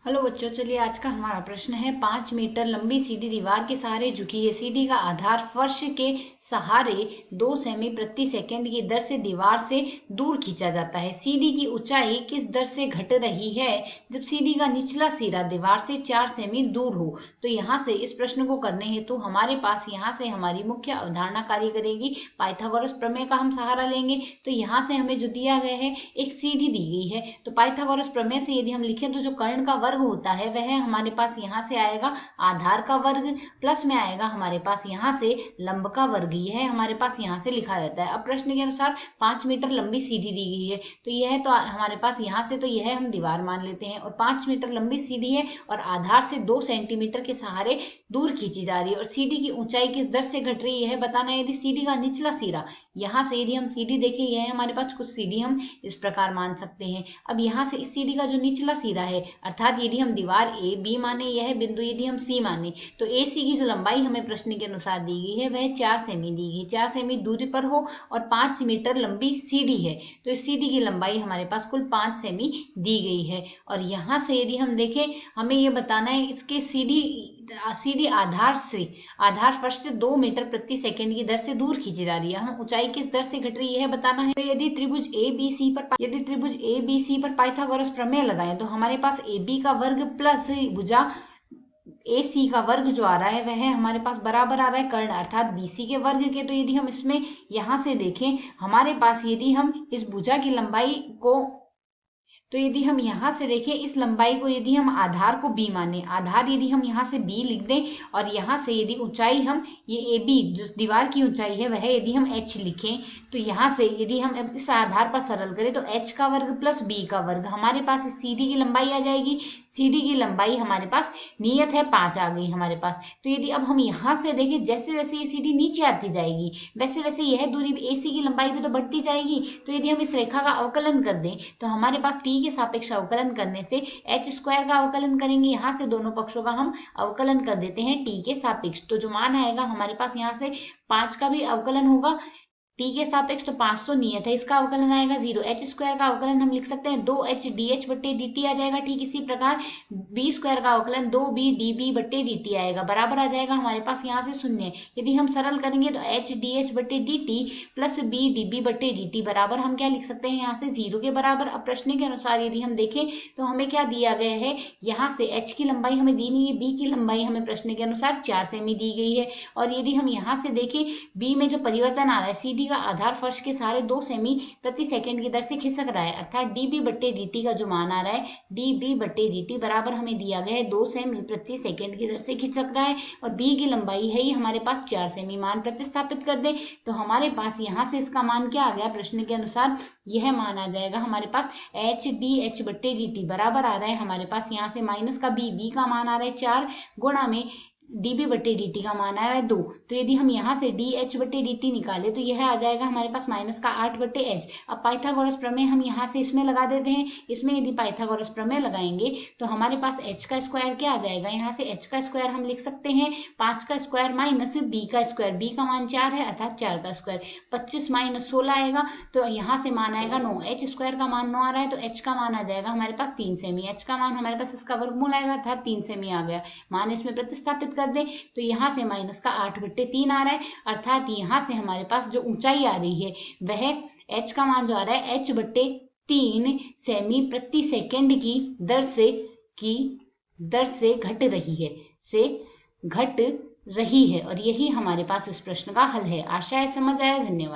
Hello बच्चों, चलिए आज का हमारा प्रश्न है 5 मीटर लंबी सीधी दीवार के सहारे झुकी है। सीढ़ी का आधार फर्श के सहारे 2 सेमी प्रति सेकंड की दर से दीवार से दूर खींचा जाता है। सीढ़ी की ऊंचाई किस दर से घट रही है जब सीढ़ी का निचला सिरा दीवार से 4 सेमी दूर हो। तो यहाँ से इस प्रश्न को करने हेतु हमारे पास यहाँ से हमारी मुख्य अवधारणा कार्य करेगी। पाइथागोरस प्रमेय का हम सहारा लेंगे। तो यहाँ से हमें जो दिया गया है, एक सीढ़ी दी गई है, तो पाइथागोरस प्रमेय से यदि हम लिखें तो जो कर्ण का वर्ग होता है वह हमारे पास यहाँ से आएगा आधार का वर्ग, प्लस में आएगा हमारे पास यहाँ से लंब का वर्ग। यह हमारे पास यहाँ से लिखा जाता है। अब प्रश्न के अनुसार 5 मीटर लंबी सीढ़ी दी गई है, तो यह तो हमारे पास यहाँ से तो यह हम दीवार मान लेते हैं, और 5 मीटर लंबी सीढ़ी है और आधार से 2 सेंटीमीटर के सहारे दूर खींची जा रही है। और सीढ़ी की ऊंचाई किस दर से घट रही है बताना है। यदि सीढ़ी का निचला सिरा, यहाँ से यदि हम सीढ़ी देखें, यह है हमारे पास कुछ सीढ़ी हम इस प्रकार मान सकते हैं। अब यहाँ से इस सीढ़ी का जो निचला सिरा है, अर्थात यदि हम दीवार ए बी माने, यह बिंदु यदि हम सी माने, तो ए सी की जो लंबाई हमें प्रश्न के अनुसार दी गई है वह 4 सेमी दी गई। 4 सेमी दूरी पर हो और 5 मीटर लंबी सीढ़ी है, तो इस सीढ़ी की लंबाई हमारे पास कुल 5 सेमी दी गई है। और यहाँ से यदि हम देखें, हमें यह बताना है इसके सीढ़ी आधार फर्श से 2 मीटर प्रति सेकंड की दर से दूर खींची जा रही है। हम ऊंचाई किस दर से घट रही है बताना है। तो यदि त्रिभुज ए बी सी पर पाइथागोरस प्रमेय लगाएं, तो हमारे पास ए बी का वर्ग प्लस भुजा ए सी का वर्ग जो आ रहा है वह हमारे पास बराबर आ रहा है कर्ण अर्थात बी सी के वर्ग के। तो यदि हम इसमें यहाँ से देखें, हमारे पास यदि हम इस भुजा की लंबाई को, तो यदि हम यहाँ से देखें इस लंबाई को, यदि हम आधार को b माने, आधार यदि हम यहाँ से b लिख दें, और यहाँ से यदि ऊंचाई हम ये ए बी जो दीवार की ऊंचाई है वह यदि हम h लिखें, तो यहाँ से यदि हम इस आधार पर सरल करें तो h का वर्ग प्लस b का वर्ग, हमारे पास इस सीढ़ी की लंबाई आ जाएगी। सीढ़ी की लंबाई हमारे पास नियत है 5 आ गई हमारे पास। तो यदि अब हम यहाँ से देखें, जैसे जैसे ये सीढ़ी नीचे आती जाएगी वैसे वैसे यह दूरी ए सी की लंबाई भी तो बढ़ती जाएगी। तो यदि हम इस रेखा का अवकलन कर दें, तो हमारे पास टी के सापेक्ष अवकलन करने से एच स्क्वायर का अवकलन करेंगे। यहाँ से दोनों पक्षों का हम अवकलन कर देते हैं टी के सापेक्ष, तो जो मान आएगा हमारे पास यहाँ से 5 का भी अवकलन होगा टी के सापेक्ष, तो 500 नियत है, इसका अवकलन आएगा 0। एच स्क्वायर का अवकलन हम लिख सकते हैं 2h dh बट्टे dt आ जाएगा। ठीक इसी प्रकार बी स्क्वायर का अवकलन 2b db बट्टे dt आएगा, बराबर आ जाएगा हमारे पास यहाँ से 0। यदि हम सरल करेंगे तो h dh बट्टे dt प्लस b db बट्टे dt बराबर हम क्या लिख सकते हैं यहाँ से 0 के बराबर। अब प्रश्न के अनुसार यदि हम देखें तो हमें क्या दिया गया है, यहाँ से h की लंबाई हमें दी नहीं है, b की लंबाई हमें प्रश्न के अनुसार 4 सेमी दी गई है। और यदि हम यहाँ से देखें b में जो परिवर्तन आ रहा है, सीधी का आधार फर्श के सहारे 2 सेमी प्रति सेकंड की दर से खिसक रहा है, अर्थात db बट्टे dt का जो मान आ रहा है db बट्टे dt बराबर हमें दिया गया है 2 सेमी प्रति सेकंड की दर से खिसक रहा है, और b की लंबाई है ही हमारे पास 4 सेमी। मान प्रतिस्थापित कर दें तो हमारे पास यहाँ से इसका मान क्या आ गया, प्रश्न के अनुसार यह मान आ जाएगा हमारे पास h dh बट्टे dt बराबर आ रहा है हमारे पास यहाँ से माइनस का b का मान आ रहा है 4 गुणा में db बट्टे dt का मान आ रहा है 2। तो यदि हम यहाँ से dh बट्टे dt निकाले तो यह आ जाएगा हमारे पास माइनस का 8 बट्टे h। अब पाइथागोरस प्रमेय हम यहाँ से इसमें लगा देते हैं। इसमें यदि पाइथागोरस प्रमेय लगाएंगे तो हमारे पास h का स्क्वायर क्या आ जाएगा, यहाँ से h का स्क्वायर हम लिख सकते हैं 5 का स्क्वायर माइनस b का स्क्वायर, b का मान 4 है अर्थात 4 का स्क्वायर, 25 माइनस 16 आएगा, तो यहाँ से मान आएगा 9। h स्क्वायर का मान 9 आ रहा है, तो h का मान आ जाएगा हमारे पास 3 सेमी। h का मान हमारे पास इसका वर्गमूल आएगा अर्थात 3 सेमी आ गया। मान इसमें प्रतिस्थापित कर दें तो यहाँ से माइनस का 8 बट्टे 3 आ रहा है, अर्थात यहाँ से हमारे पास जो ऊंचाई आ रही है वह h का मान जो आ रहा है h बट्टे 3 सेमी प्रति सेकंड की दर से घट रही है। और यही हमारे पास इस प्रश्न का हल है। आशा है समझ आया। धन्यवाद।